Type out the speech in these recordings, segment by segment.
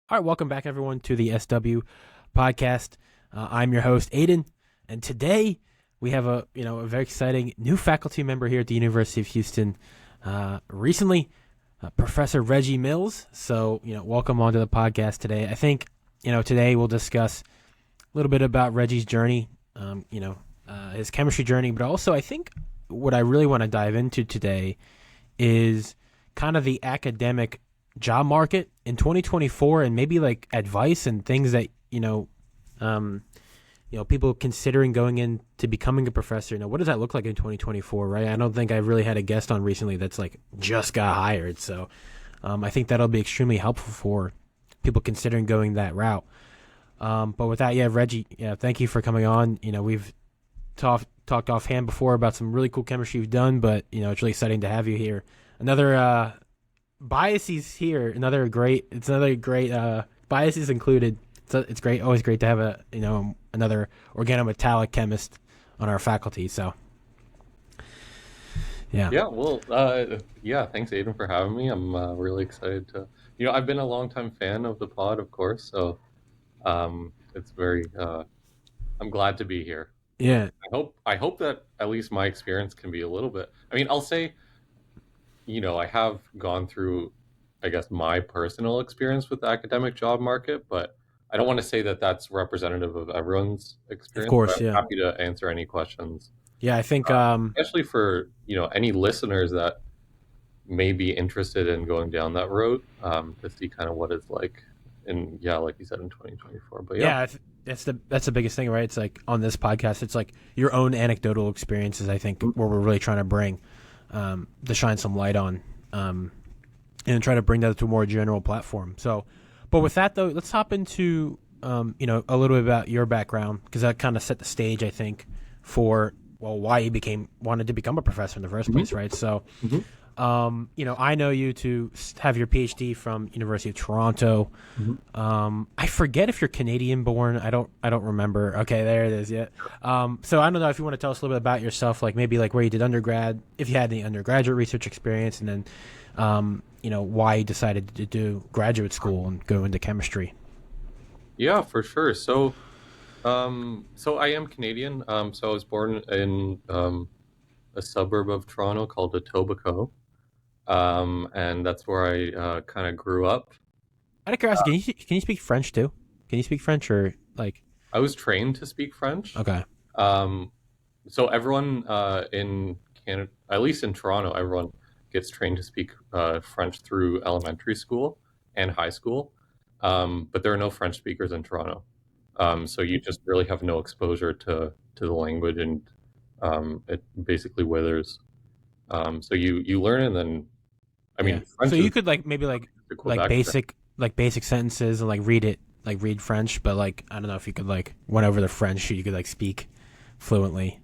All right, welcome back, everyone, to the SW podcast. I'm your host, Aiden, and today we have a very exciting new faculty member here at the University of Houston. Recently, Professor Reggie Mills. So, welcome onto the podcast today. I think today we'll discuss a little bit about Reggie's journey, his chemistry journey, but also I think what I really want to dive into today is kind of the academic job market in 2024 and maybe like advice and things that people considering going into becoming a professor. What does that look like in 2024, right? I don't think I've really had a guest on recently that's like just got hired, so I think that'll be extremely helpful for people considering going that route. But with that, Reggie, thank you for coming on. We've talked offhand before about some really cool chemistry you've done, but it's really exciting to have you here. Another biases here. Another great biases included. So it's great, always great to have another organometallic chemist on our faculty. So yeah. Thanks, Aiden, for having me. I'm really excited to. I've been a longtime fan of the pod, of course. So it's very. I'm glad to be here. Yeah. I hope that at least my experience can be a little bit. I mean, I'll say. I have gone through, I guess, my personal experience with the academic job market, but I don't want to say that that's representative of everyone's experience. Of course, I'm happy to answer any questions. Yeah, I think especially for any listeners that may be interested in going down that road, to see kind of what it's like like you said, in 2024. But that's the biggest thing, right? It's like on this podcast, it's like your own anecdotal experiences. I think where we're really trying to bring. To shine some light on and try to bring that to a more general platform. So, but with that, though, let's hop into, a little bit about your background, because that kind of set the stage, I think, for, why you wanted to become a professor in the first place, right? So, I know you to have your PhD from University of Toronto. I forget if you're Canadian born. I don't remember. Okay, there it is. Yeah. So I don't know if you want to tell us a little bit about yourself, like maybe like where you did undergrad, if you had any undergraduate research experience, and then, why you decided to do graduate school and go into chemistry. Yeah, for sure. So I am Canadian. So I was born in a suburb of Toronto called Etobicoke. And that's where I kind of grew up. Out of curiosity, can you speak French too? Can you speak French or like? I was trained to speak French. Okay. So everyone in Canada, at least in Toronto, everyone gets trained to speak French through elementary school and high school. But there are no French speakers in Toronto. So you just really have no exposure to the language, and it basically withers. So you learn, and then French. So you could maybe basic sentences and read French, but I don't know if you could went over the French, you could speak fluently,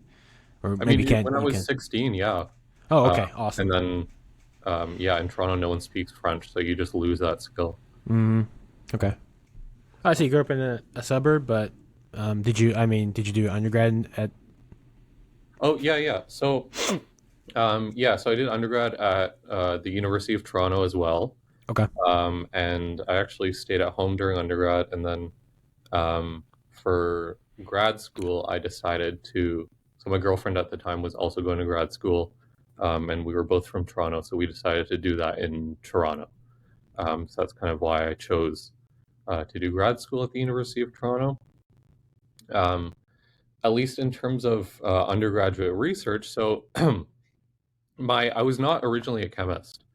or maybe can't. When I was 16, yeah. Oh, okay, awesome. And then, in Toronto, no one speaks French, so you just lose that skill. Okay. I see. You grew up in a suburb, but did you do undergrad at? Oh yeah. So. So I did undergrad at the University of Toronto as well. Okay. And I actually stayed at home during undergrad, and then for grad school, I decided to. So my girlfriend at the time was also going to grad school, and we were both from Toronto, so we decided to do that in Toronto. So that's kind of why I chose to do grad school at the University of Toronto. At least in terms of undergraduate research, so. I was not originally a chemist,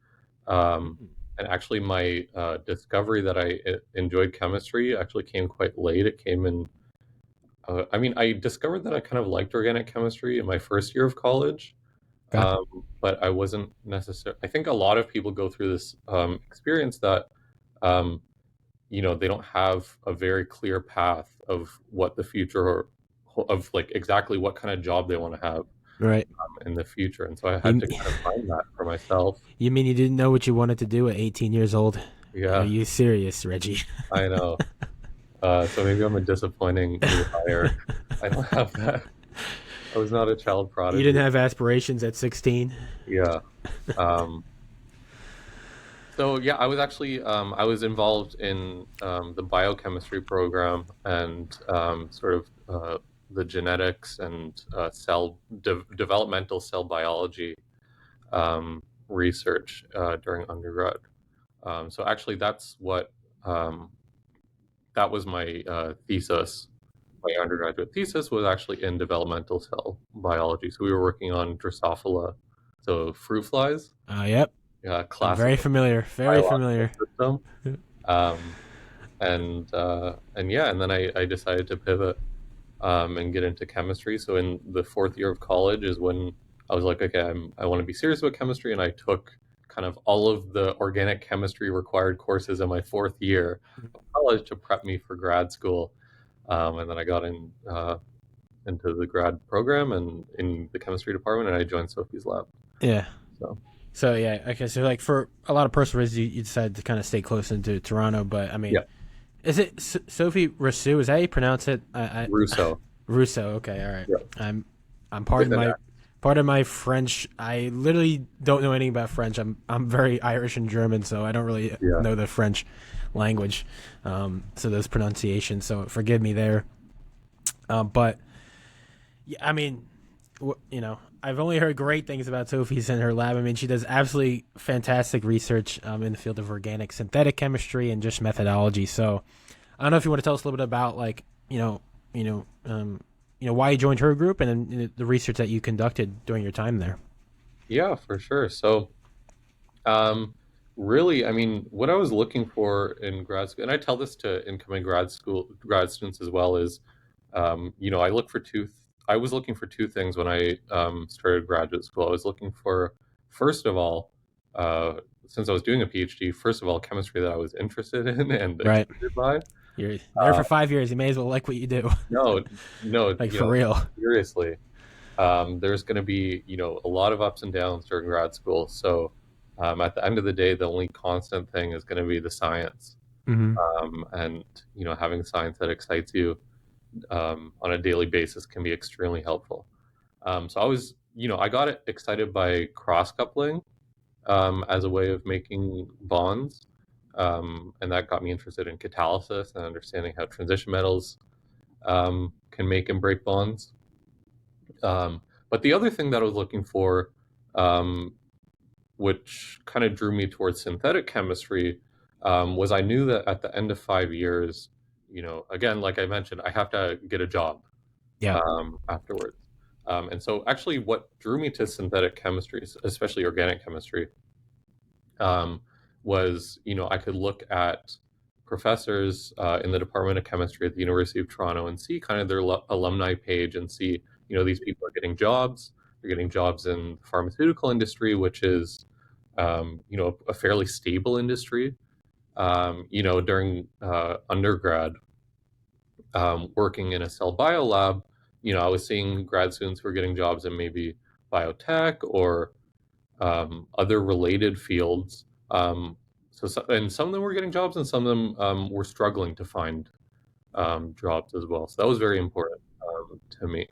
and actually my discovery that I enjoyed chemistry actually came quite late. It came in, I discovered that I kind of liked organic chemistry in my first year of college, but I wasn't necessarily. I think a lot of people go through this experience that, they don't have a very clear path of what the future of exactly what kind of job they want to have. Right. In the future, and so I had to kind of find that for myself. You mean you didn't know what you wanted to do at 18 years old? Yeah. Are you serious, Reggie? I know. So maybe I'm a disappointing new hire. I don't have that. I was not a child prodigy. You didn't have aspirations at 16? Yeah. So yeah, I was actually I was involved in the biochemistry program and sort of the genetics and developmental cell biology research during undergrad. So actually, um, that was my thesis. My undergraduate thesis was actually in developmental cell biology. So we were working on Drosophila, so fruit flies, Yep. I'm very classical familiar. Very biological familiar. system. Um, and yeah, and then I decided to pivot and get into chemistry. So in the fourth year of college is when I was like, okay, I want to be serious about chemistry, and I took kind of all of the organic chemistry required courses in my fourth year of college to prep me for grad school. And then I got into the grad program and in the chemistry department, and I joined Sophie's lab. Yeah. So So yeah, okay. So like for a lot of personal reasons, you decided to kind of stay close into Toronto. But I mean, yeah, is it Sophie Rousseau? Is that how you pronounce it? Russo. Rousseau. Okay, all right. Yeah. I'm With an X. part of my French. I literally don't know anything about French. I'm very Irish and German, so I don't really Yeah. know the French language. So those pronunciations. So forgive me there. But yeah, I mean, you know, I've only heard great things about Sophie's in her lab. I mean, she does absolutely fantastic research in the field of organic synthetic chemistry and just methodology. So I don't know if you want to tell us a little bit about like why you joined her group and then the research that you conducted during your time there. Yeah, for sure. So really, I mean, what I was looking for in grad school, and I tell this to incoming grad students as well, is, I look for I was looking for two things when I started graduate school. I was looking for, first of all, uh, since I was doing a PhD, first of all, chemistry that I was interested in and Right. excited by. You're there for 5 years. You may as well like what you do. No, no, Like for real. seriously. There's going to be, a lot of ups and downs during grad school. So at the end of the day, the only constant thing is going to be the science. Hmm. And, having science that excites you on a daily basis can be extremely helpful. So I got excited by cross coupling as a way of making bonds. And that got me interested in catalysis and understanding how transition metals can make and break bonds. But the other thing that I was looking for, um, which kind of drew me towards synthetic chemistry, was I knew that at the end of 5 years, again, like I mentioned, I have to get a job Yeah. afterwards. And so, actually, what drew me to synthetic chemistry, especially organic chemistry, um, was I could look at professors in the Department of Chemistry at the University of Toronto and see kind of their alumni page and see these people are getting jobs. They're getting jobs in the pharmaceutical industry, which is a fairly stable industry. During undergrad, working in a cell bio lab, I was seeing grad students who were getting jobs in maybe biotech or other related fields. And some of them were getting jobs, and some of them were struggling to find jobs as well. So that was very important to me,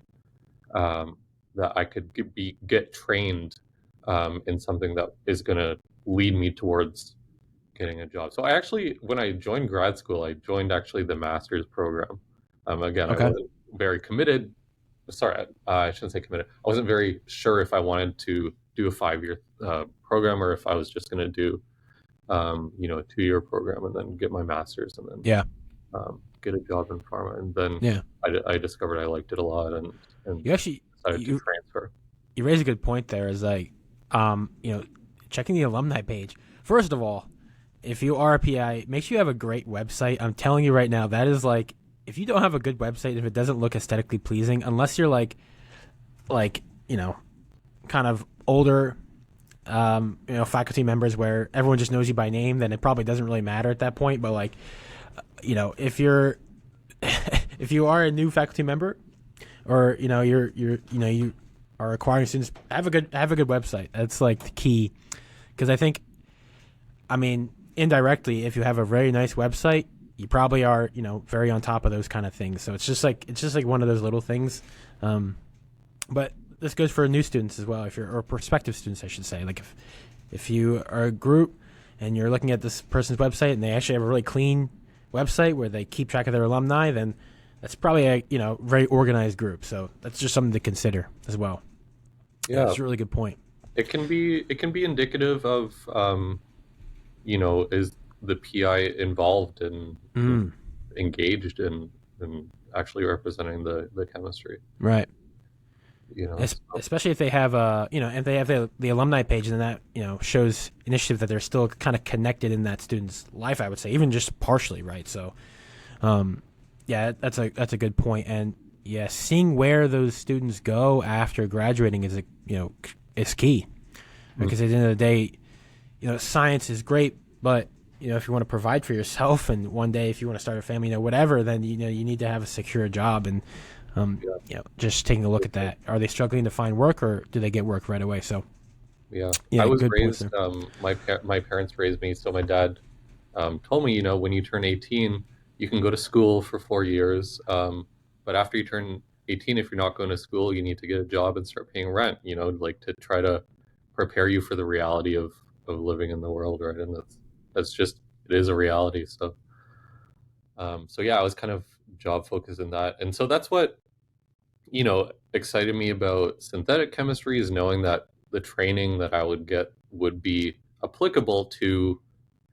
that I could get trained in something that is going to lead me towards getting a job. So I actually, when I joined grad school, I joined actually the master's program. Again, I Okay. wasn't very committed. Sorry, I shouldn't say committed. I wasn't very sure if I wanted to do a 5 year program or if I was just going to do, a 2 year program and then get my master's and then Yeah. get a job in pharma. And then Yeah. I discovered I liked it a lot and You actually decided to you transfer. you raise a good point there. Is like, checking the alumni page. First of all, if you are a PI, make sure you have a great website. I'm telling you right now, that is like, if you don't have a good website, if it doesn't look aesthetically pleasing, unless you're like, kind of older, faculty members where everyone just knows you by name, then it probably doesn't really matter at that point. But like, if you're, if you are a new faculty member, or you are acquiring students, have a good website. That's like the key, because I think, I mean, indirectly, if you have a very nice website, you probably are, very on top of those kind of things. So it's just like one of those little things. But this goes for new students as well, or prospective students, I should say. Like if you are a group, and you're looking at this person's website and they actually have a really clean website where they keep track of their alumni, then that's probably a very organized group. So that's just something to consider as well. Yeah, that's a really good point. It can be indicative of is the PI involved and engaged in actually representing the chemistry. Right. So. Especially if they have if they have the alumni page, and that shows initiative that they're still kind of connected in that student's life, I would say, even just partially, right? So that's a good point. And yeah, seeing where those students go after graduating is key, because at the end of the day, science is great, but if you want to provide for yourself, and one day if you want to start a family, whatever, then you need to have a secure job. And just taking a look at that. Are they struggling to find work, or do they get work right away? So, I was raised. My parents raised me. So my dad told me, when you turn 18, you can go to school for 4 years. But after you turn 18, if you're not going to school, you need to get a job and start paying rent. Like to try to prepare you for the reality of living in the world, right? And that's just, it is a reality. So, I was kind of job focused in that, and so that's what excited me about synthetic chemistry, is knowing that the training that I would get would be applicable to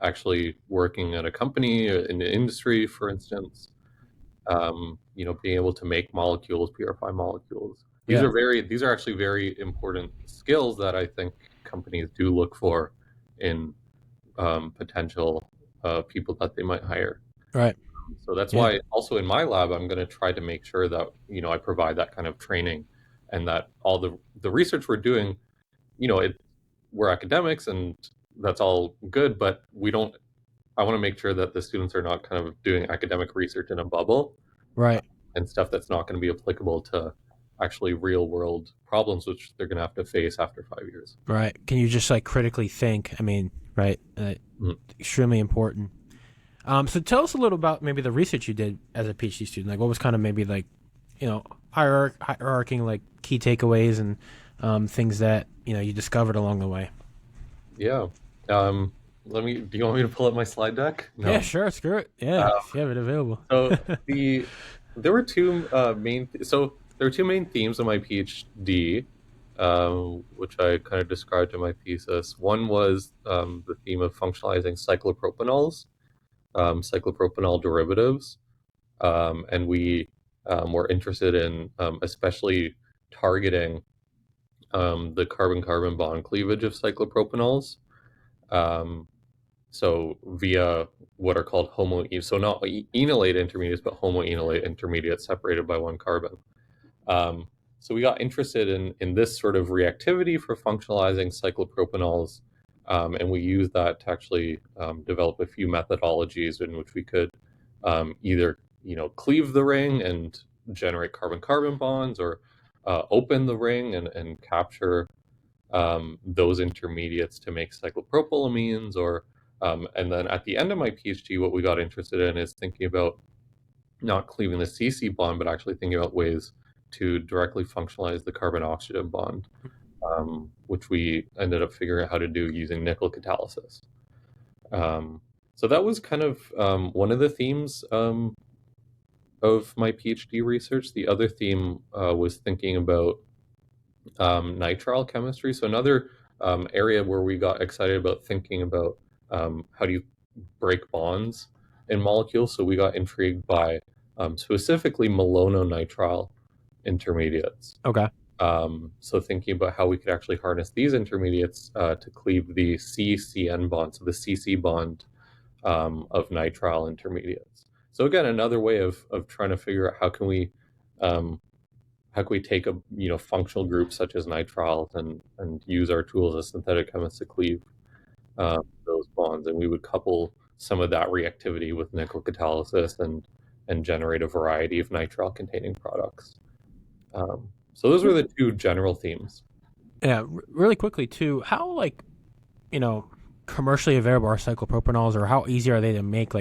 actually working at a company in the industry, for instance. Being able to make molecules, purify molecules. These are actually very important skills that I think companies do look for in potential people that they might hire. Right. So that's why also in my lab, I'm going to try to make sure that, I provide that kind of training, and that all the research we're doing, we're academics and that's all good, but I want to make sure that the students are not kind of doing academic research in a bubble. Right. And stuff that's not going to be applicable to actually real world problems, which they're going to have to face after 5 years. Right. Can you just critically think? I mean, right. Extremely important. So tell us a little about maybe the research you did as a PhD student. What was kind of maybe hierarching key takeaways and things that you discovered along the way. Yeah. Do you want me to pull up my slide deck? No. Yeah, sure. Screw it. Yeah, if you have it available. So there were two main themes of my PhD, which I kind of described in my thesis. One was the theme of functionalizing cyclopropanol derivatives, and we were interested in especially targeting the carbon-carbon bond cleavage of cyclopropanols. So via what are called so not enolate intermediates, but homoenolate intermediates separated by one carbon. So we got interested in this sort of reactivity for functionalizing cyclopropanols, and we used that to actually develop a few methodologies in which we could either cleave the ring and generate carbon-carbon bonds, or open the ring and capture those intermediates to make cyclopropylamines, or and then at the end of my PhD, what we got interested in is thinking about not cleaving the CC bond, but actually thinking about ways to directly functionalize the carbon-oxygen bond, which we ended up figuring out how to do using nickel catalysis. So that was kind of one of the themes of my PhD research. The other theme was thinking about nitrile chemistry. So another area where we got excited about thinking about how do you break bonds in molecules. So we got intrigued by specifically malononitrile intermediates. Okay. So thinking about how we could actually harness these intermediates to cleave the C-CN bond, so the CC bond of nitrile intermediates. So again, another way of trying to figure out how can we take a functional group such as nitriles and use our tools as synthetic chemists to cleave those bonds, and we would couple some of that reactivity with nickel catalysis and generate a variety of nitrile containing products. So those were the two general themes. Yeah, really quickly too, how commercially available are cyclopropanols, or how easy are they to make? When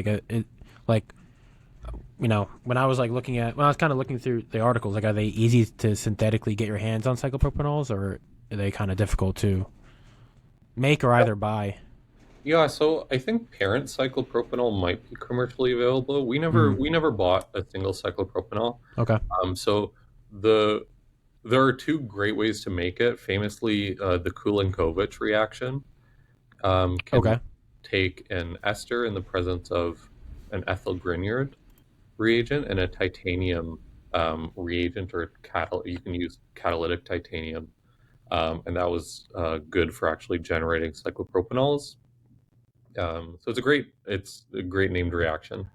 I was looking through the articles, are they easy to synthetically get your hands on cyclopropanols, or are they kind of difficult to make or either buy? Yeah, so I think parent cyclopropanol might be commercially available. We never Mm, we never bought a single cyclopropanol. okay. So the there are two great ways to make it. Famously, the Kulinkovich reaction can Okay. take an ester in the presence of an ethyl Grignard reagent and a titanium reagent, or you can use catalytic titanium, and that was good for actually generating cyclopropanols. So it's a great named reaction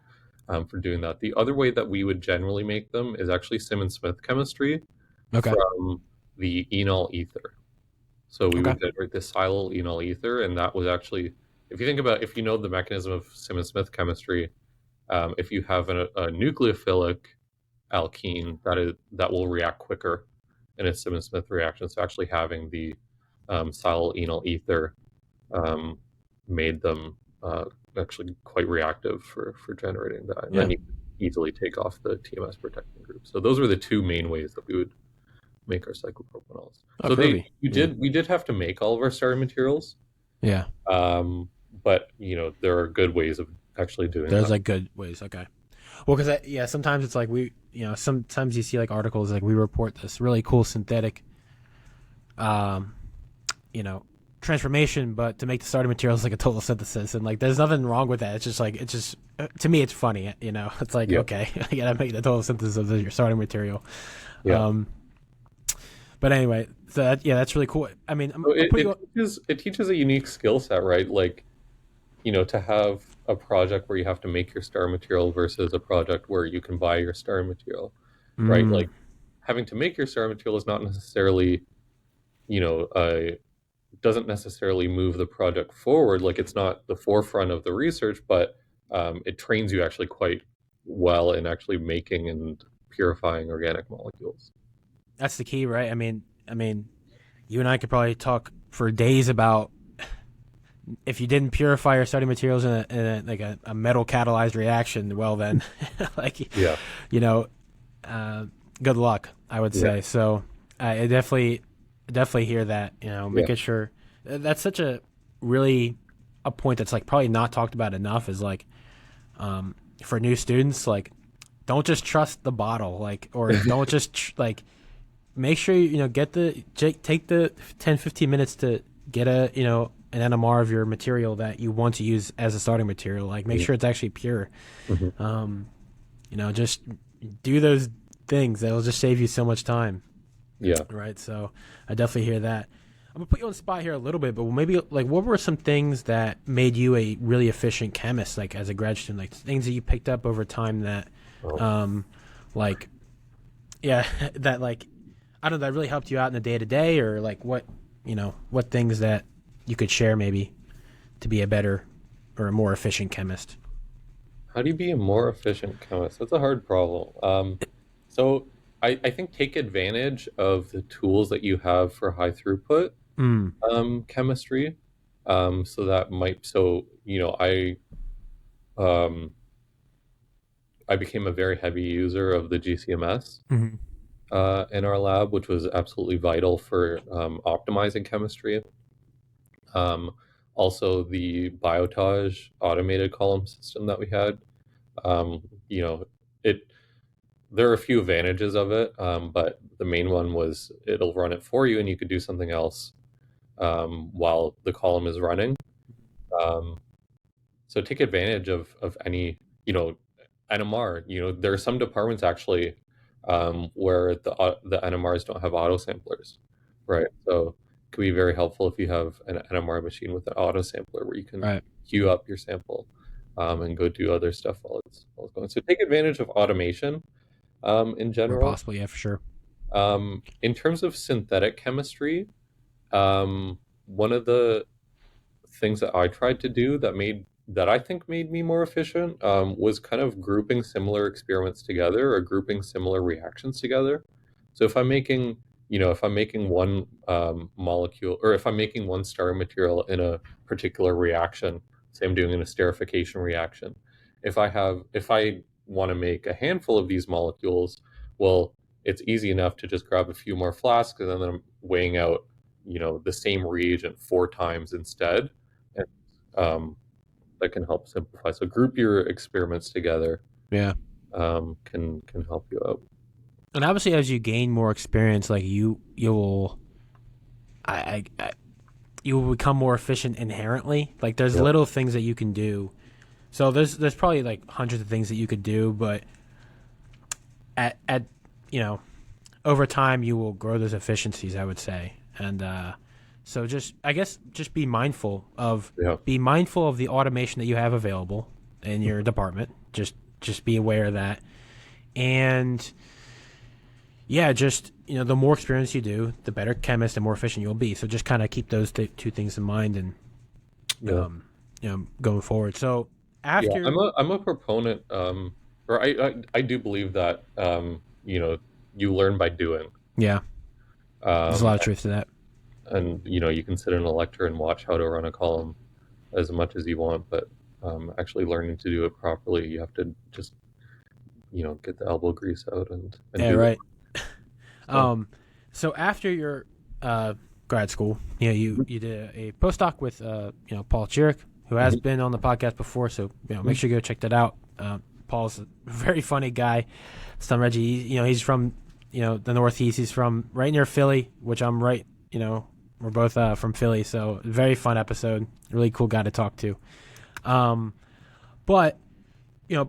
for doing that. The other way that we would generally make them is actually Simmons-Smith chemistry Okay. from the enol ether. So we Okay. would generate this silyl enol ether, and that was actually, if you know the mechanism of Simmons-Smith chemistry, if you have a nucleophilic alkene, that will react quicker in a Simmons-Smith reaction. So actually having the silyl enol ether um, made them actually quite reactive for generating that. And Yeah. then you could easily take off the TMS protecting group. So those were the two main ways that we would make our cyclopropanols. Oh, So groovy. Yeah. we did have to make all of our starting materials, Yeah. but there are good ways of actually doing There's that. like good ways. Okay. Well, because yeah, sometimes it's like sometimes you see like articles like we report this really cool synthetic, um, you know, transformation, but to make the starting material is like a total synthesis, and like there's nothing wrong with that. It's just to me it's funny. It's like Yeah, okay, I gotta make the total synthesis of your starting material. yeah. Um, but anyway, so yeah, that's really cool. I mean, So I'll put you. it teaches a unique skill set, right? Like, to have a project where you have to make your star material versus a project where you can buy your star material, right? Mm, Like, having to make your star material is not necessarily, doesn't necessarily move the project forward. Like, it's not the forefront of the research, but it trains you actually quite well in actually making and purifying organic molecules. that's the key, right? I mean, you and I could probably talk for days about if you didn't purify your starting materials in a metal catalyzed reaction, well then, like, Yeah, you know, uh, good luck, I would yeah, say. So I definitely hear that. yeah. Making sure that's such a really a point that's like probably not talked about enough is like for new students, like don't just trust the bottle, like or don't just like make sure get take the 10-15 minutes to get an NMR of your material that you want to use as a starting material. Like make sure it's actually pure. Mhm. Um, just do those things. That'll just save you so much time. Yeah. Right. So I definitely hear that. I'm gonna put you on the spot here a little bit, but maybe like what were some things that made you a really efficient chemist, like as a grad student, like things that you picked up over time that, Oh. um, like, yeah, that like, I don't know, that really helped you out in the day to day, or like what things that you could share maybe to be a better or a more efficient chemist. How do you be a more efficient chemist? That's a hard problem. So I think take advantage of the tools that you have for high throughput Mm. chemistry. So that might so um, I became a very heavy user of the GCMS Mm-hmm. in our lab, which was absolutely vital for optimizing chemistry. Um, Also, the Biotage automated column system that we had. Um, you know, it there are a few advantages of it, but the main one was it'll run it for you, and you could do something else while the column is running. Um, so take advantage of any NMR. There are some departments actually where the NMRs don't have auto samplers, right? So it can be very helpful if you have an NMR machine with an auto sampler where you can Right. queue up your sample and go do other stuff while it's going. So take advantage of automation in Where general. possible, yeah, for sure. In terms of synthetic chemistry, one of the things that I tried to do that I think made me more efficient was kind of grouping similar experiments together or grouping similar reactions together. So if I'm making one molecule, or if I'm making one starting material in a particular reaction, say I'm doing an esterification reaction, if I want to make a handful of these molecules, well, it's easy enough to just grab a few more flasks, and then I'm weighing out the same reagent four times instead, and that can help simplify. So group your experiments together, Yeah. can help you out. And obviously, as you gain more experience, like you'll, I you will become more efficient inherently. Like there's Yep. little things that you can do. So there's probably like hundreds of things that you could do, but at you know over time you will grow those efficiencies, I would say. And so just I guess just Yeah. be mindful of the automation that you have available in your department. Just be aware of that. And yeah, just the more experience you do, the better chemist and more efficient you'll be. So just kind of keep those two things in mind, and Yeah. going forward. So Yeah. after, I'm a proponent, or I do believe that, you learn by doing. yeah, there's a Um, lot of truth to that. and you can sit in a lecture and watch how to run a column as much as you want, but actually learning to do it properly, you have to just get the elbow grease out and Yeah, do the right. so. So after your grad school, you did a postdoc with Paul Chirik, who has Mhm. been on the podcast before. So make Mhm. sure you go check that out. Paul's a very funny guy. Son Reggie, he's from the Northeast. He's from right near Philly, which I'm right. We're both from Philly, so very fun episode. Really cool guy to talk to. Um, but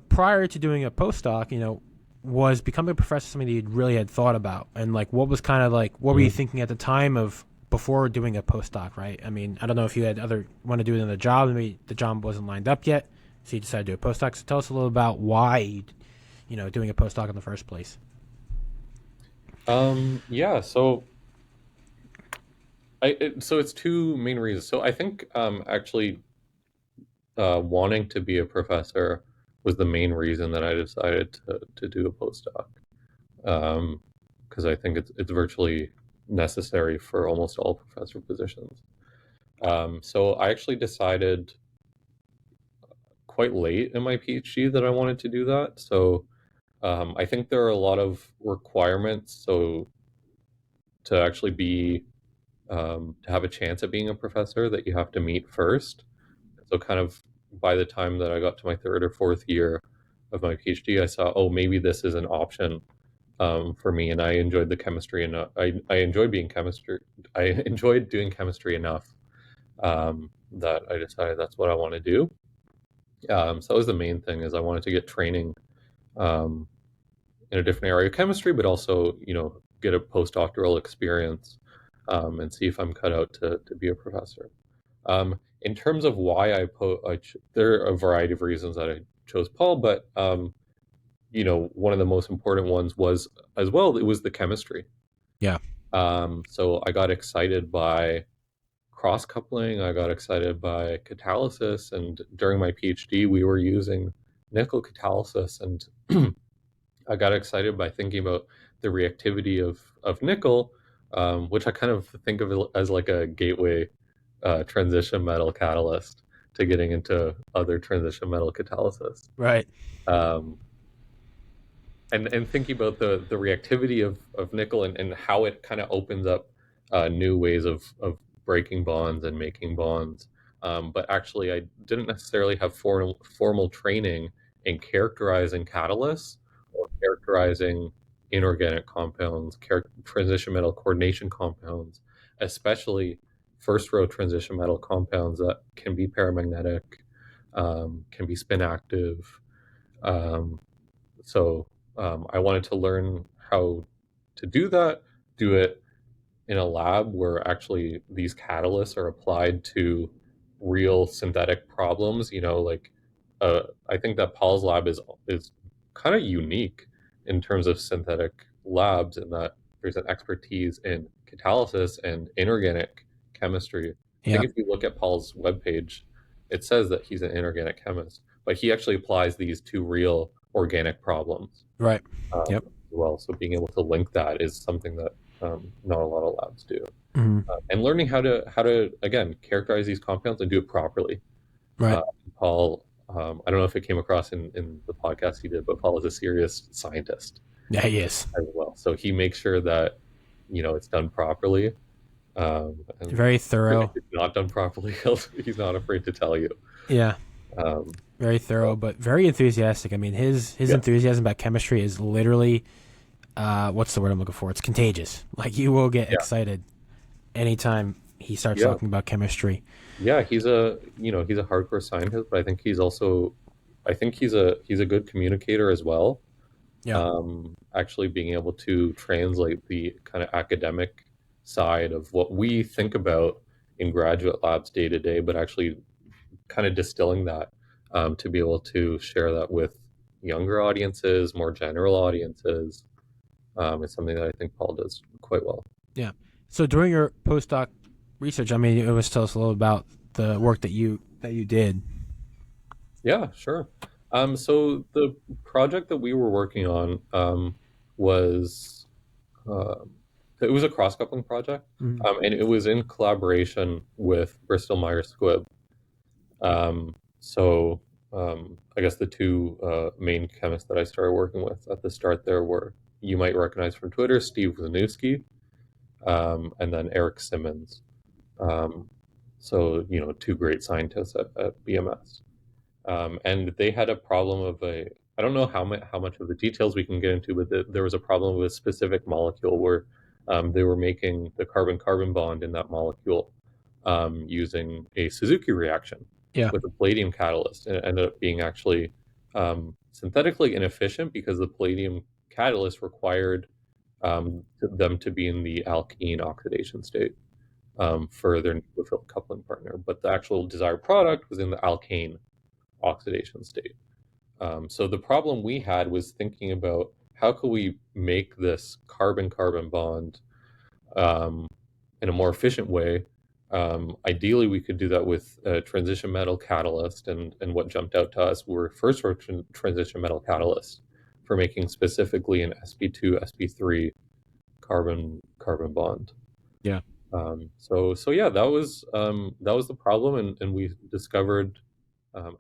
prior to doing a postdoc, was becoming a professor something that you really had thought about? And like, what was kind of like, what were you Mhm. thinking at the time of before doing a postdoc, right? I mean, I don't know if you had want to do another job, maybe the job wasn't lined up yet, so you decided to do a postdoc. So tell us a little about why, doing a postdoc in the first place. Yeah, so it's two main reasons. So I think, actually, wanting to be a professor was the main reason that I decided to do a postdoc. Because I think it's virtually necessary for almost all professor positions. So I actually decided quite late in my PhD that I wanted to do that. So I think there are a lot of requirements. So to actually be to have a chance at being a professor, that you have to meet first. So kind of by the time that I got to my third or fourth year of my PhD, I saw, oh, maybe this is an option, for me, and I enjoyed the chemistry, and I enjoyed being chemistry. I enjoyed doing chemistry enough, that I decided that's what I want to do. So that was the main thing, is I wanted to get training, um, in a different area of chemistry, but also get a postdoctoral experience, and see if I'm cut out to be a professor. In terms of why there are a variety of reasons that I chose Paul, but one of the most important ones was, as well, it was the chemistry. Yeah. So I got excited by cross coupling. I got excited by catalysis, and during my PhD, we were using nickel catalysis, and I got excited by thinking about the reactivity of nickel, which I kind of think of it as like a gateway, transition metal catalyst to getting into other transition metal catalysis. Right. Um, and thinking about the reactivity of nickel, and how it kind of opens up new ways of breaking bonds and making bonds. But actually, I didn't necessarily have formal training in characterizing catalysts or characterizing inorganic compounds, transition metal coordination compounds, especially first row transition metal compounds that can be paramagnetic, can be spin active. Um, so I wanted to learn how to do that, do it in a lab where actually these catalysts are applied to real synthetic problems. I think that Paul's lab is kind of unique in terms of synthetic labs, in that there's an expertise in catalysis and inorganic chemistry. I Yeah. think if you look at Paul's webpage, it says that he's an inorganic chemist, but he actually applies these to real organic problems, Right. Yep. as well. So being able to link that is something that, not a lot of labs do. Hmm. And learning how to again characterize these compounds and do it properly. Right. Uh, Paul, I don't know if it came across in the podcast he did, but Paul is a serious scientist Yeah, he is. as well. So he makes sure that it's done properly. And Very thorough. if it's not done properly, he's not afraid to tell you. Yeah, Um, very thorough, but very enthusiastic. I mean, his yeah, enthusiasm about chemistry is literally what's the word I'm looking for? It's contagious. Like you will get yeah, excited anytime he starts yeah, talking about chemistry. yeah. He's a hardcore scientist, but I think he's a good communicator as well. Yeah. Actually being able to translate the kind of academic side of what we think about in graduate labs day to day, but actually kind of distilling that to be able to share that with younger audiences, more general audiences. Is something that I think Paul does quite well. Yeah. So during your postdoc research, I mean, it was tell us a little about the work that you did. Yeah, sure. So the project that we were working on was um, it was a cross coupling project, Mm. and it was in collaboration with Bristol Myers Squibb. So I guess the two main chemists that I started working with at the start there were you might recognize from Twitter, Steve Zanussi, and then Eric Simmons. Um, so two great scientists at BMS. And they had a problem of a I don't know how much of the details we can get into, but there was a problem with a specific molecule where they were making the carbon-carbon bond in that molecule using a Suzuki reaction Yeah. with a palladium catalyst, and it ended up being actually synthetically inefficient because the palladium catalyst required them to be in the alkene oxidation state for their nucleophile coupling partner, but the actual desired product was in the alkane oxidation state. So the problem we had was thinking about how could we make this carbon-carbon bond um, in a more efficient way. Ideally, we could do that with a transition metal catalyst, and what jumped out to us were first transition metal catalysts for making specifically an sp2 sp3 carbon-carbon bond. Yeah. So yeah, that was the problem, and we discovered.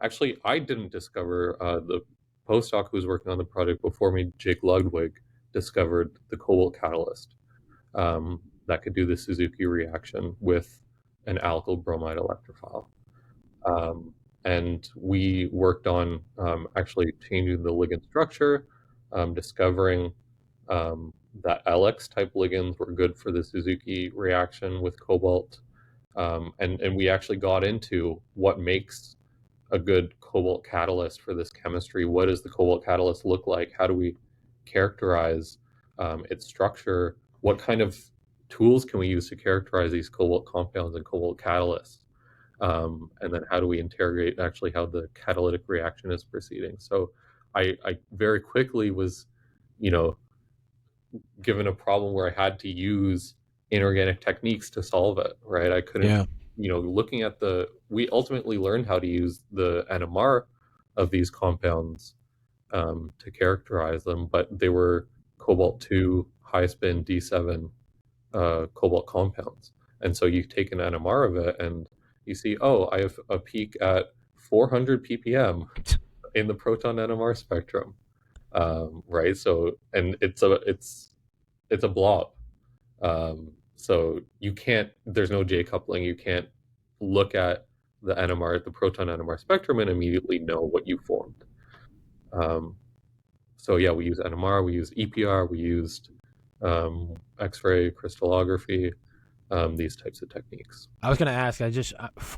Actually, I didn't discover the postdoc who was working on the project before me, Jake Ludwig, discovered the cobalt catalyst that could do the Suzuki reaction with an alkyl bromide electrophile. Um, and we worked on actually changing the ligand structure, discovering that LX type ligands were good for the Suzuki reaction with cobalt. And we actually got into what makes a good cobalt catalyst for this chemistry. What does the cobalt catalyst look like? How do we characterize its structure? What kind of tools can we use to characterize these cobalt compounds and cobalt catalysts? And then how do we interrogate actually how the catalytic reaction is proceeding? So I very quickly was, you know, given a problem where I had to use inorganic techniques to solve it, right? I couldn't, Yeah. looking at we ultimately learned how to use the NMR of these compounds to characterize them, but they were cobalt 2 high spin D7 cobalt compounds. And so you take an NMR of it and you see, oh, I have a peak at 400 ppm in the proton NMR spectrum, right? So, and it's a blob. So you can't, there's no J coupling. You can't look at the NMR, the proton NMR spectrum and immediately know what you formed. Um, so yeah, we use NMR, we use EPR, we used X-ray crystallography, these types of techniques. I was gonna ask.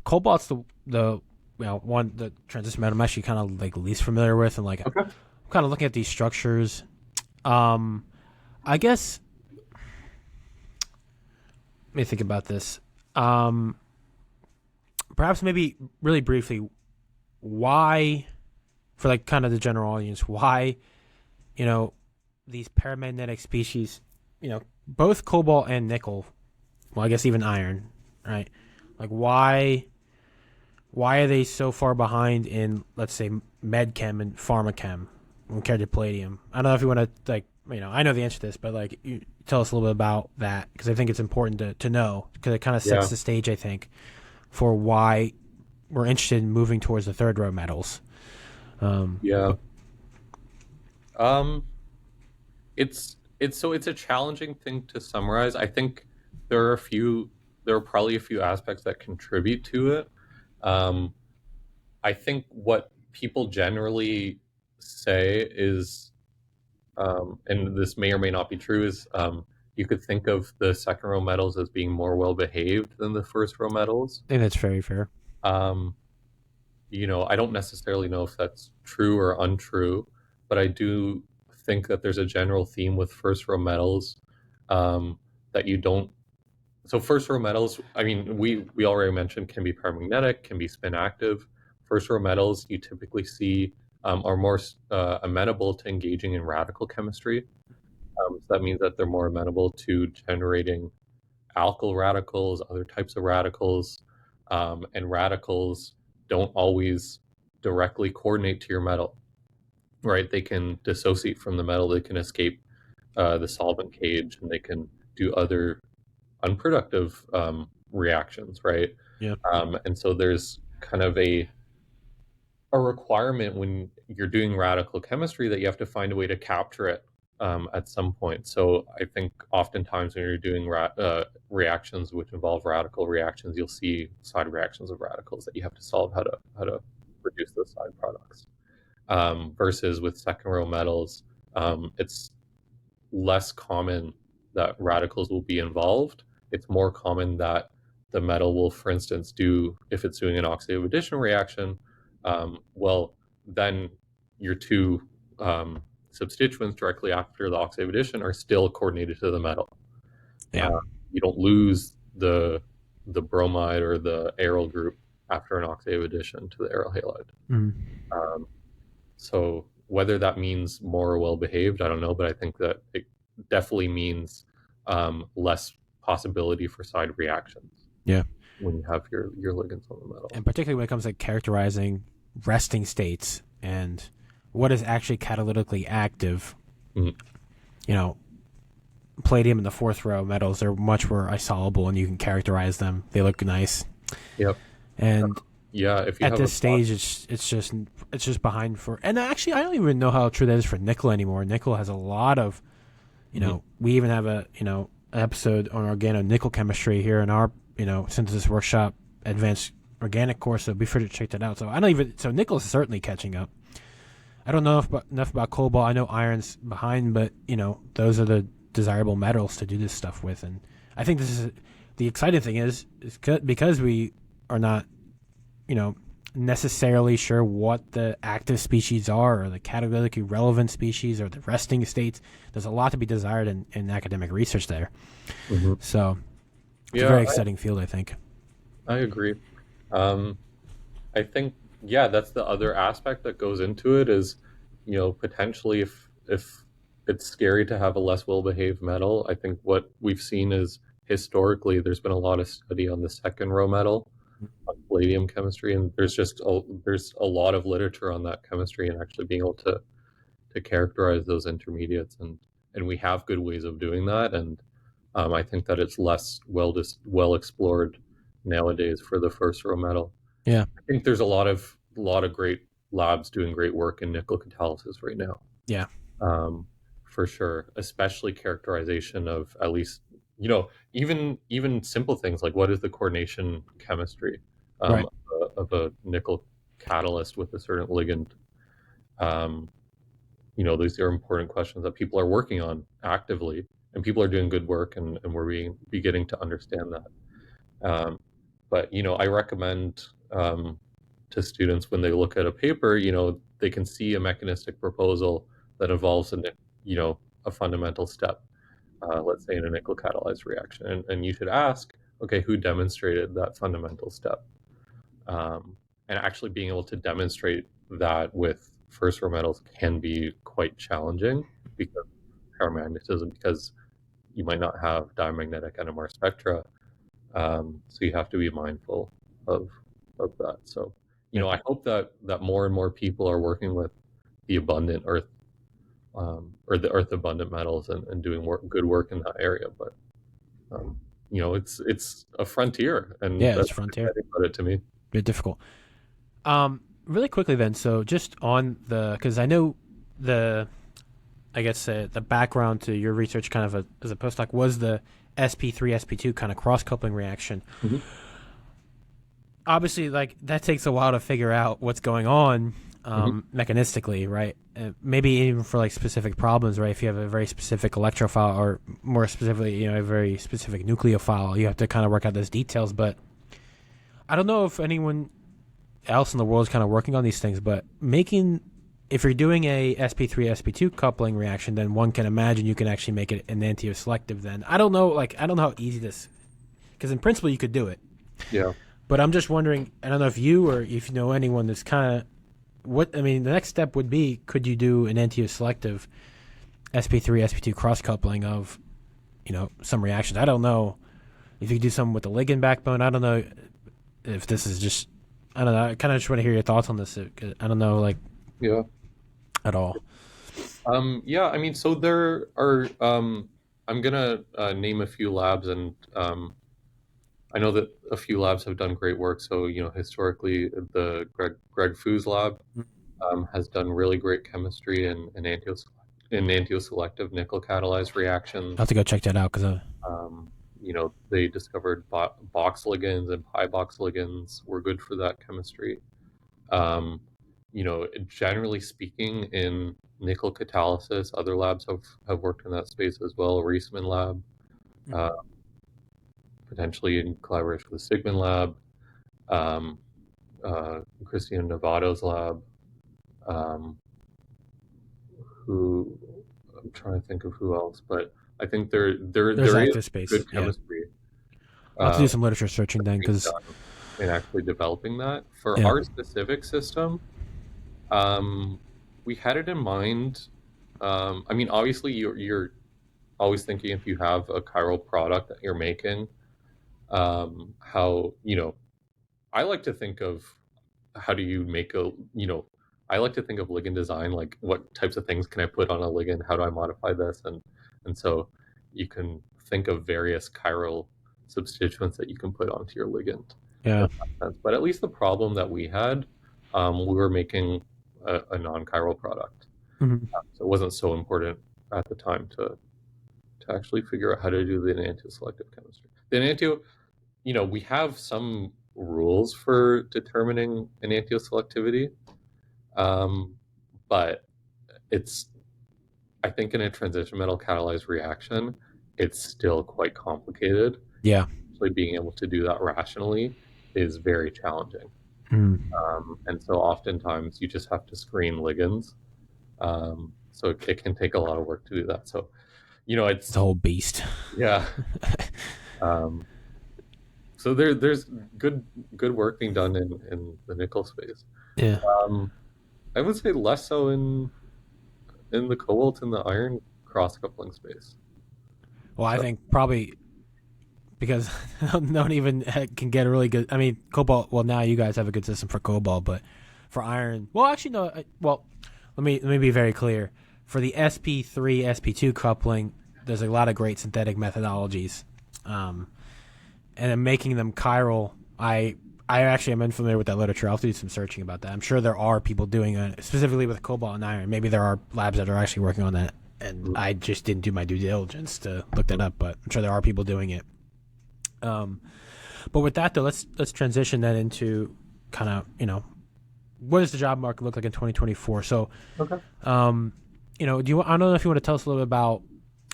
Cobalt's the one the transition metal I'm actually kind of like least familiar with, and like I'm Okay. kind of looking at these structures. I guess let me think about this. Um, Perhaps maybe really briefly, why for like kind of the general audience, why you know these paramagnetic species, both cobalt and nickel. Well, I guess even iron, right? Like why are they so far behind in, let's say, medchem and pharmachem compared to palladium? I don't know if you want to, like, I know the answer to this, but like, you tell us a little bit about that because I think it's important to know because it kind of sets Yeah. the stage, I think, for why we're interested in moving towards the third row metals. Yeah. Um, it's a challenging thing to summarize. I think there are a few there are probably a few aspects that contribute to it. Um, I think what people generally say is, and this may or may not be true, is you could think of the second row metals as being more well behaved than the first row metals. I think that's very fair. Um, I don't necessarily know if that's true or untrue, but I do think that there's a general theme with first row metals, that you don't. So first row metals, I mean, we already mentioned, can be paramagnetic, can be spin active. First row metals you typically see are more amenable to engaging in radical chemistry. So that means that they're more amenable to generating alkyl radicals, other types of radicals, and radicals don't always directly coordinate to your metal, right? They can dissociate from the metal, they can escape the solvent cage, and they can do other unproductive reactions, right? Yeah. And so there's kind of a requirement when you're doing radical chemistry that you have to find a way to capture it at some point. So I think oftentimes when you're doing reactions which involve radical reactions, you'll see side reactions of radicals that you have to solve how to produce those side products. Versus with second row metals, it's less common that radicals will be involved. It's more common that the metal will, for instance, if it's doing an oxidative addition reaction, well, then your two substituents directly after the oxidative addition are still coordinated to the metal. Yeah. You don't lose the bromide or the aryl group after an oxidative addition to the aryl halide. So whether that means more well behaved, I don't know, but I think that it definitely means less possibility for side reactions. Yeah. When you have your ligands on the metal, and particularly when it comes to characterizing resting states and what is actually catalytically active. Palladium and the fourth row metals, they're much more isoluble, and you can characterize them. They look nice. Yep. And if you at have this stage, it's just behind for. And actually, I don't even know how true that is for nickel anymore. Nickel has a lot of, we even have an episode on organo-nickel chemistry here in our synthesis workshop advanced organic course. So be sure to check that out. So nickel is certainly catching up. I don't know enough about cobalt. I know iron's behind, but those are the desirable metals to do this stuff with. And I think this is the exciting thing is because we are not necessarily sure what the active species are or the catalytically relevant species or the resting states. There's a lot to be desired in academic research there. So it's a very exciting field, I think. I agree. I think, that's the other aspect that goes into it is, potentially if it's scary to have a less well-behaved metal. I think what we've seen is historically there's been a lot of study on the second row metal, on palladium chemistry, and there's a lot of literature on that chemistry and actually being able to characterize those intermediates, and we have good ways of doing that, and I think that it's less well explored nowadays for the first row metal. Yeah, I think there's a lot of great labs doing great work in nickel catalysis right now. Yeah. For sure, especially characterization of at least, even simple things like what is the coordination chemistry Right. of a nickel catalyst with a certain ligand. These are important questions that people are working on actively, and people are doing good work, and we're beginning to understand that. But I recommend to students when they look at a paper, they can see a mechanistic proposal that involves a fundamental step, let's say in a nickel catalyzed reaction, and you should ask, okay, who demonstrated that fundamental step? And actually being able to demonstrate that with first row metals can be quite challenging because of paramagnetism, because you might not have diamagnetic NMR spectra. So you have to be mindful of that. So, I hope that more and more people are working with the abundant earth, or the earth abundant metals, and doing good work in that area. But it's a frontier, and it's a frontier. About it to me. Very difficult. Really quickly then, so just on because I know I guess the background to your research, kind of as a postdoc, was the sp3 sp2 kind of cross coupling reaction. Mhm. Obviously, like that takes a while to figure out what's going on Mhm. mechanistically, right? Maybe even for like specific problems, right? If you have a very specific electrophile, or more specifically, a very specific nucleophile, you have to kind of work out those details. But I don't know if anyone else in the world is kind of working on these things, but if you're doing a sp3 sp2 coupling reaction, then one can imagine you can actually make it enantioselective. Then I don't know how easy this, because in principle you could do it, Yeah. but I'm just wondering. I don't know if you or if you know anyone that's kind of the next step would be, could you do an enantioselective sp3 sp2 cross coupling of some reactions? I don't know if you could do something with the ligand backbone. I don't know if this is just, I don't know. I kind of just want to hear your thoughts on this. 'Cause I don't know, like, Yeah. at all. Yeah, I mean, so there are, I'm gonna name a few labs, and I know that a few labs have done great work. So, historically, the Greg Fu's lab has done really great chemistry in antioselective nickel catalyzed I'll have reactions. to go check that out because They discovered box ligands, and pi box ligands were good for that chemistry. Generally speaking, in nickel catalysis, other labs have worked in that space as well. Reisman lab, uh, potentially in collaboration with the Sigmund lab, um, Christian Novato's lab, um, who I'm trying to think of who else, but I think there's there is active space. good Yeah, chemistry I'll have to uh, do some literature searching then, being because done in actually developing that. For yeah. our specific system, um, we had it in mind. I mean, obviously, you're always thinking, if you have a chiral product that you're making, how I like to think of, how do you make I like to think of ligand design, like what types of things can I put on a ligand, how do I modify this, and so you can think of various chiral substituents that you can put onto your ligand, Yeah. if that makes sense. But at least the problem that we had, we were making a non-chiral product, Mm-hmm. so it wasn't so important at the time to actually figure out how to do the enantioselective chemistry. The enantio, we have some rules for determining enantioselectivity, um, but it's, I think, in a transition metal catalyzed reaction, it's still quite complicated. Yeah. Actually, being able to do that rationally is very challenging. Mm. And so oftentimes you just have to screen ligands. So it can take a lot of work to do that. So, It's a whole beast. yeah. Um, so there's good work being done in the nickel space. Yeah. Um, I would say less so in the cobalt and the iron cross coupling space. Well, I So think probably because no one even can get a really good. I mean, cobalt. Well, now you guys have a good system for cobalt, but for iron, well, actually, no. Well, let me be very clear. For the sp3 sp2 coupling, there's a lot of great synthetic methodologies, um, and in making them chiral, I actually am unfamiliar with that literature. I'll have to do some searching about that. I'm sure there are people doing it specifically with cobalt and iron. Maybe there are labs that are actually working on that, and I just didn't do my due diligence to look that up. But I'm sure there are people doing it. But with that though, let's transition that into kind of what does the job market look like in 2024? So, okay. I don't know if you want to tell us a little bit about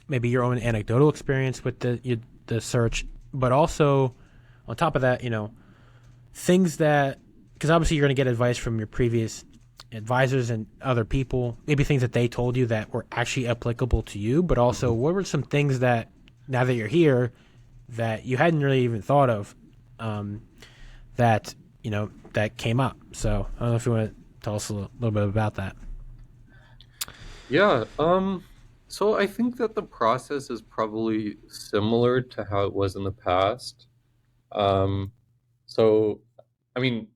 maybe your own anecdotal experience with the search, but also on top of that, things that, because obviously you're going to get advice from your previous advisors and other people, maybe things that they told you that were actually applicable to you, but also what were some things that now that you're here that you hadn't really even thought of, that that came up. So I don't know if you want to tell us a little bit about that. Yeah. So I think that the process is probably similar to how it was in the past. Um, so, I mean,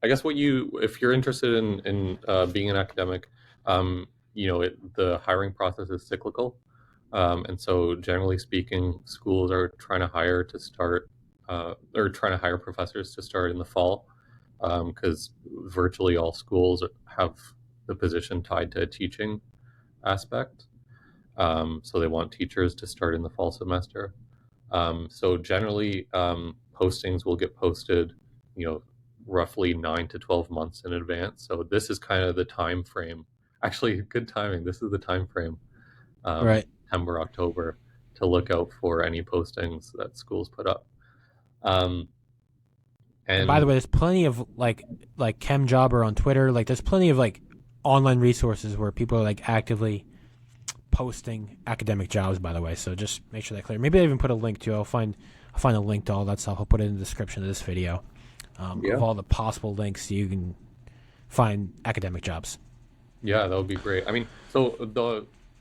I guess if you're interested in being an academic, the hiring process is cyclical, and so generally speaking, schools are trying to hire professors to start in the fall, because virtually all schools have the position tied to teaching. aspect. So they want teachers to start in the fall semester. So generally, postings will get posted, roughly 9 to 12 months in advance. So this is kind of the time frame. Actually, good timing. This is the time frame, Right. September, October, to look out for any postings that schools put up. Um, And by the and way, there's plenty of like ChemJobber on Twitter. Like there's plenty of like online resources where people are like actively posting academic jobs, by the way. So just make sure that's clear. Maybe I even put a link to. I'll find a link to all that stuff. I'll put it in the description of this video yeah, of all the possible links you can find academic jobs. yeah, that would be great. I mean,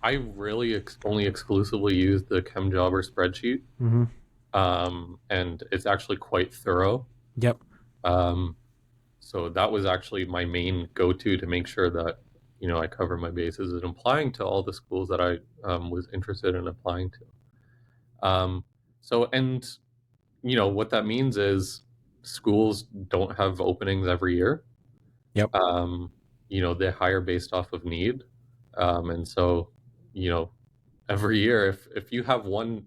I really only exclusively use the ChemJobber spreadsheet, Mm-hmm. and it's actually quite thorough. Yep. Um, so that was actually my main go-to to make sure that I cover my bases in applying to all the schools that I was interested in applying to. So and what that means is schools don't have openings every year. Yep. They hire based off of need, and so you know every year if you have one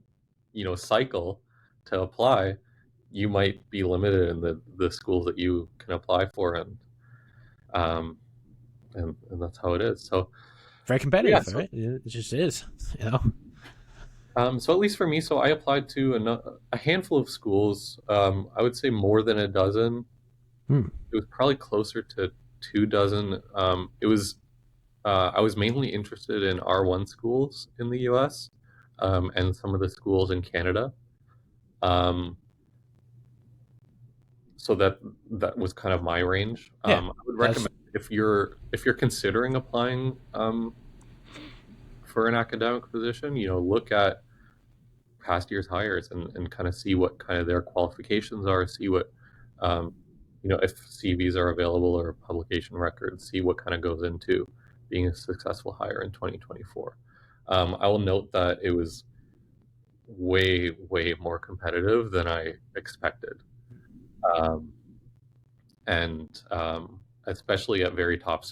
cycle to apply, you might be limited in the schools that you can apply for, um, and that's how it is. So Very yeah, competitive, so right? It just is. You know. so at least for me, so I applied to a handful of schools. I would say more than a dozen. Hmm. It was probably closer to 2 dozen. I was mainly interested in R1 schools in the US, and some of the schools in Canada. Um, so that was kind of my range. Yeah. I would That's recommend if you're considering applying for an academic position, look at past year's hires and kind of see what kind of their qualifications are, see what um, if CVs are available or publication records, see what kind of goes into being a successful hire in 2024. I will note that it was way, way more competitive than I expected. Um, and especially at very top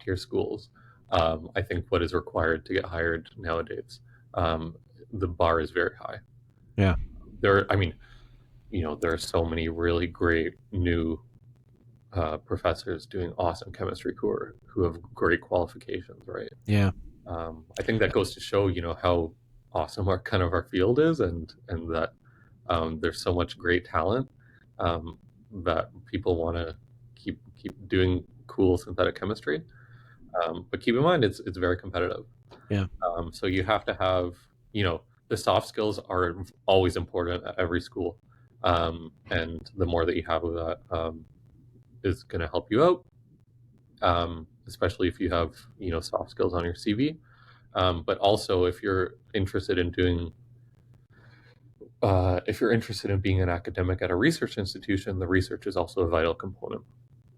tier schools, I think what is required to get hired nowadays, the bar is very high. yeah. I mean, there are so many really great new professors doing awesome chemistry who have great qualifications, right? Yeah. I think that goes to show, how awesome our field is, and that there's so much great talent, um, that people want to keep doing cool synthetic chemistry. But keep in mind, it's very competitive. Yeah. So you have to have, the soft skills are always important at every school, and the more that you have of that is going to help you out, especially if you have soft skills on your CV. But also, if you're interested in being an academic at a research institution, the research is also a vital component.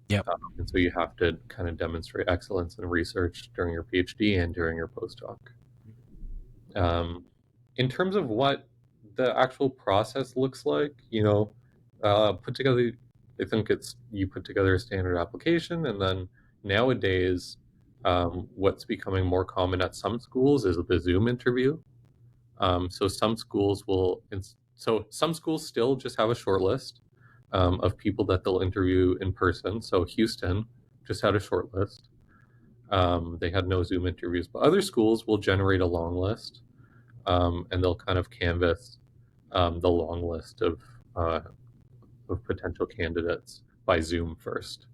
Yep. And so you have to kind of demonstrate excellence in research during your PhD and during your postdoc. In terms of what the actual process looks like, put together, I think you put together a standard application, and then nowadays, what's becoming more common at some schools is the Zoom interview. So some schools some schools still just have a short list of people that they'll interview in person. So Houston just had a short list. They had no Zoom interviews, but other schools will generate a long list, and they'll kind of canvass the long list of potential candidates by Zoom first,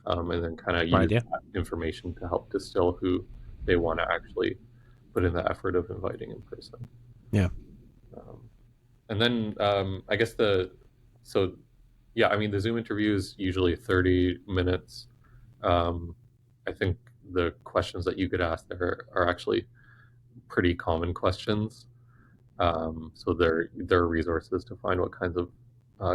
and then kind of Right use idea. that information to help distill who they want to actually put in the effort of inviting in person. Yeah. And then I guess so yeah, I mean the Zoom interview is usually 30 minutes. I think the questions that you could ask there are actually pretty common questions. So there are resources to find what kinds of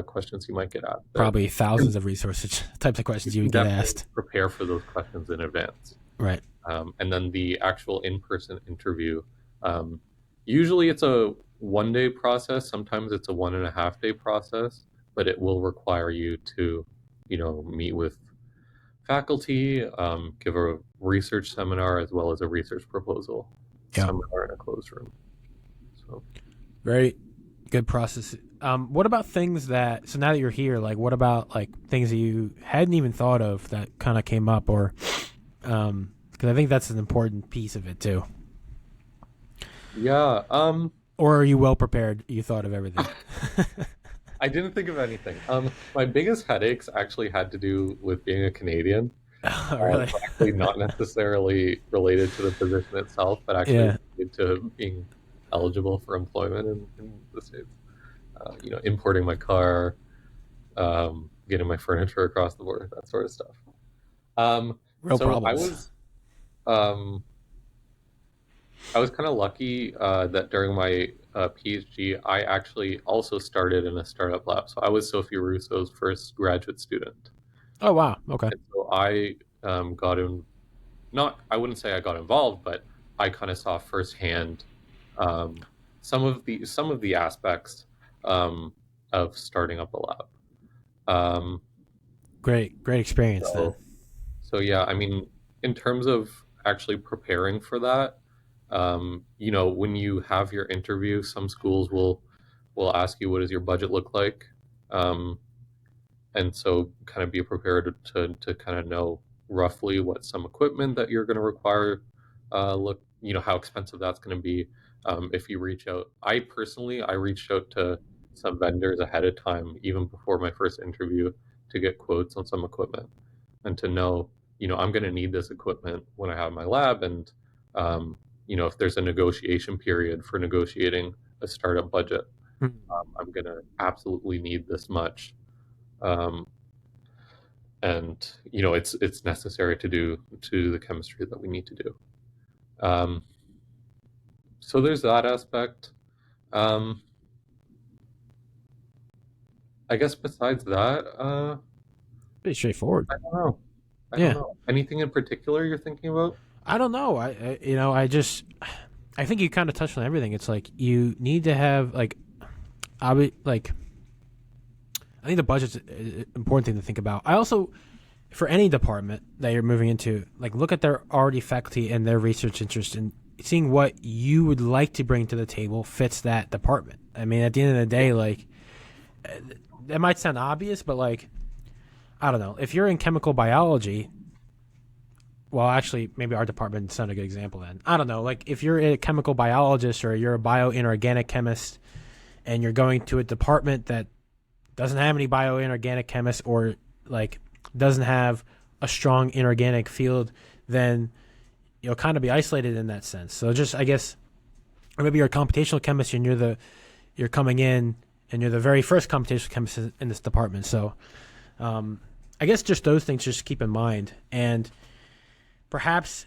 questions you might get asked there. Probably thousands of resources, types of questions you You would can get definitely asked. prepare for those questions in advance. Right. And then the actual in-person interview, usually it's a 1 day process. Sometimes it's a 1.5 day process, but it will require you to, meet with faculty, give a research seminar as well as a research proposal Yeah. seminar in a closed room. So Very good process. What about things that, so now that you're here, like what about like things that you hadn't even thought of that kind of came up, or, because I think that's an important piece of it too. yeah, Or are you well prepared? You thought of everything. I didn't think of anything. My biggest headaches actually had to do with being a Canadian. Really? Actually not necessarily related to the position itself, but actually Yeah. related to being eligible for employment in the States. Importing my car, getting my furniture across the border, that sort of stuff. Real So problems. um, I was kind of lucky that during my PhD, I actually also started in a startup lab. So I was Sophie Rousseau's first graduate student. Oh wow. Okay. And so I got in, not, I wouldn't say I got involved, but I kind of saw firsthand um, some of the aspects um, of starting up a lab. Um, Great experience then. so, so yeah, I mean, in terms of actually preparing for that, when you have your interview, some schools will ask you, what does your budget look like? Um, and so kind of be prepared to kind of know roughly what some equipment that you're going to require look, how expensive that's going to be. If you reach out, I reached out to some vendors ahead of time, even before my first interview, to get quotes on some equipment and to know, I'm going to need this equipment when I have my lab. And if there's a negotiation period for negotiating a startup budget, I'm going to absolutely need this much. um, and it's necessary to the chemistry that we need to do. Um, so there's that aspect. Um, I guess besides that, Pretty straightforward. I don't know. I don't Yeah. know. Anything in particular you're thinking about? I don't know. I think you kind of touched on everything. It's like you need to have like, I think the budget's an important thing to think about. I also, for any department that you're moving into, like look at their already faculty and their research interest, and seeing what you would like to bring to the table fits that department. I mean, at the end of the day, like it might sound obvious, but like I don't know. If you're in chemical biology, well, actually, maybe our department's not a good example then. I don't know. Like if you're a chemical biologist or you're a bioinorganic chemist and you're going to a department that doesn't have any bioinorganic chemists or like doesn't have a strong inorganic field, then you'll kind of be isolated in that sense. So just I guess, or maybe you're a computational chemist and you're coming in and you're the very first computational chemist in this department. So I guess just those things just keep in mind, and perhaps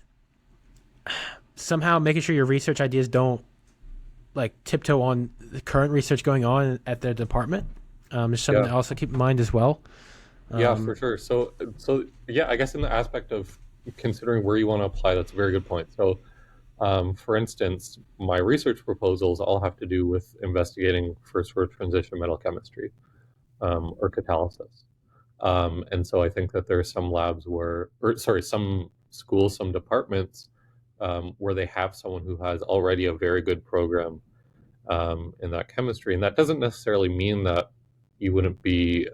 somehow making sure your research ideas don't like tiptoe on the current research going on at the department. Is something to also keep in mind as well. Yeah, for sure. So yeah, I guess in the aspect of considering where you want to apply, that's a very good point. So, for instance, my research proposals all have to do with investigating first order transition metal chemistry, or catalysis. And so I think that there are some labs some schools, some departments, where they have someone who has already a very good program in that chemistry. And that doesn't necessarily mean that you wouldn't be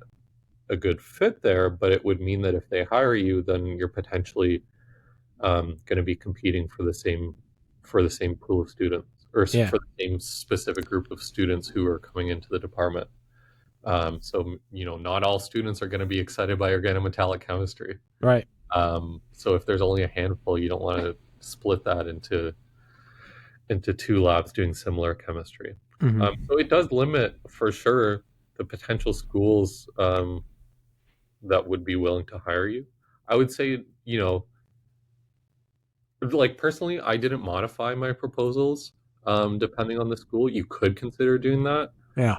a good fit there, but it would mean that if they hire you, then you're potentially going to be competing for the same pool of students, or Yeah. for the same specific group of students who are coming into the department. So not all students are going to be excited by organometallic chemistry. Right. So if there's only a handful, you don't want to split that into two labs doing similar chemistry. Mm-hmm. So it does limit for sure the potential schools that would be willing to hire you. I would say, like personally, I didn't modify my proposals depending on the school. You could consider doing that. Yeah.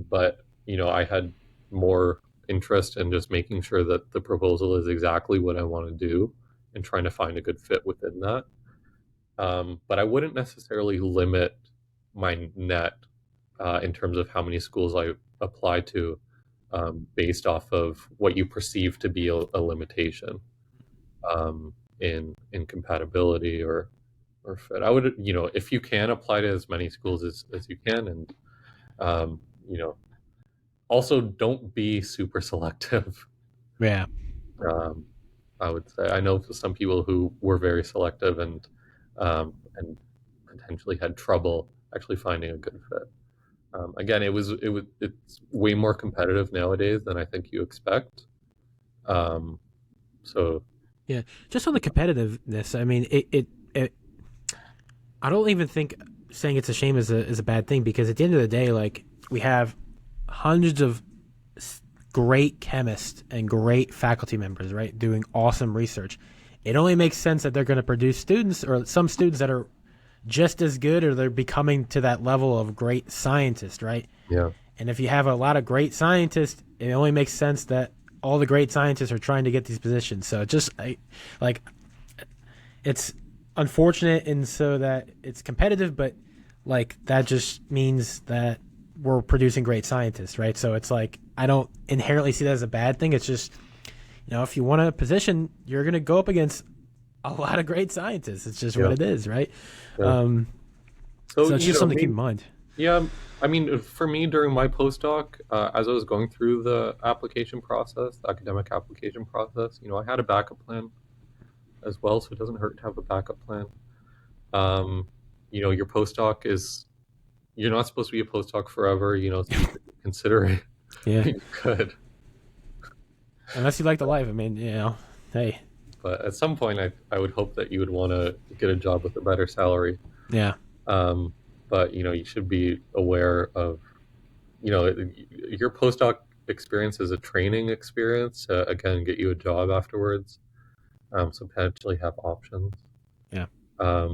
But, I had more interest in just making sure that the proposal is exactly what I want to do and trying to find a good fit within that. But I wouldn't necessarily limit my net in terms of how many schools I apply to based off of what you perceive to be a limitation. in compatibility or fit. I would, if you can, apply to as many schools as you can, and um, you know, also don't be super selective. Yeah. Um, I would say I know some people who were very selective and potentially had trouble actually finding a good fit. Again, it's way more competitive nowadays than I think you expect. Um, so Yeah. Just on the competitiveness, I mean, it I don't even think saying it's a shame is a bad thing, because at the end of the day, like, we have hundreds of great chemists and great faculty members, right, doing awesome research. It only makes sense that they're going to produce students, or some students, that are just as good, or they're becoming to that level of great scientists, right? yeah, And if you have a lot of great scientists, it only makes sense that all the great scientists are trying to get these positions. So like, it's unfortunate, and so that it's competitive, but like, that just means that we're producing great scientists, right? So it's like, I don't inherently see that as a bad thing. It's just, if you want a position, you're going to go up against a lot of great scientists. It's just yeah, what it is, right? yeah. So it's just something to keep in mind. Yeah, I mean, for me during my postdoc, as I was going through the application process, the academic application process, I had a backup plan as well, so it doesn't hurt to have a backup plan. Um, your postdoc you're not supposed to be a postdoc forever, so you could consider it. Yeah. You could. Unless you like the life. I mean, hey. But at some point, I would hope that you would want to get a job with a better salary. Yeah. But, you should be aware of, your postdoc experience is a training experience to, again, get you a job afterwards. So potentially have options. Yeah. I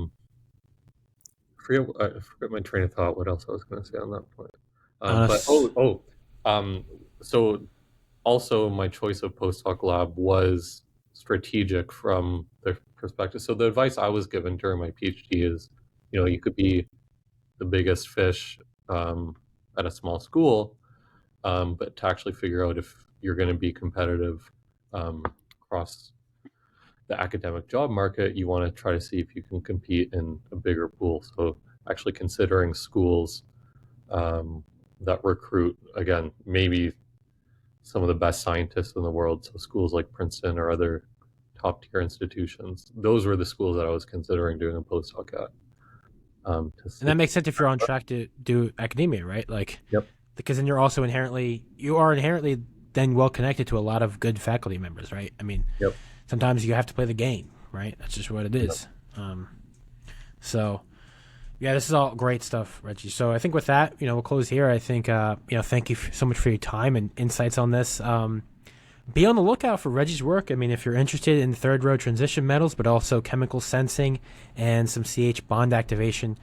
forget my train of thought. What else I was going to say on that point? So also my choice of postdoc lab was strategic from the perspective. So the advice I was given during my PhD is, you could be the biggest fish at a small school, but to actually figure out if you're going to be competitive across the academic job market, you want to try to see if you can compete in a bigger pool. So actually considering schools that recruit, again, maybe some of the best scientists in the world, so schools like Princeton or other top tier institutions. Those were the schools that I was considering doing a postdoc at. And that makes sense if you're on track to do academia, right? Like, yep. Because then you are inherently then well connected to a lot of good faculty members, right? I mean, yep. Sometimes you have to play the game, right? That's just what it is. Yep. So, yeah, this is all great stuff, Reggie. So I think with that, we'll close here. I think, thank you so much for your time and insights on this. Be on the lookout for Reggie's work. I mean, if you're interested in third row transition metals, but also chemical sensing and some CH bond activation,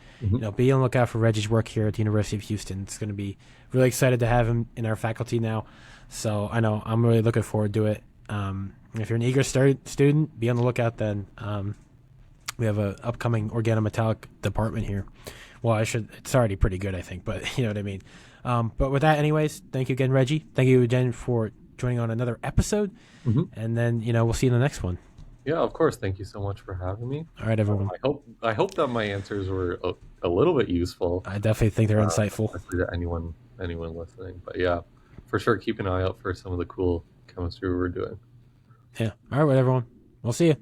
be on the lookout for Reggie's work here at the University of Houston. It's going to be really excited to have him in our faculty now. So I know I'm really looking forward to it. If you're an eager student, be on the lookout then. We have an upcoming organometallic department here. Well, it's already pretty good, I think, but you know what I mean. But with that, anyways, thank you again, Reggie. Thank you again for joining on another episode. And then, we'll see you in the next one. Yeah, of course. Thank you so much for having me. All right, everyone. I hope that my answers were a little bit useful. I definitely think they're insightful. To anyone listening. But yeah, for sure, keep an eye out for some of the cool chemistry we're doing. Yeah. All right, everyone. We'll see you.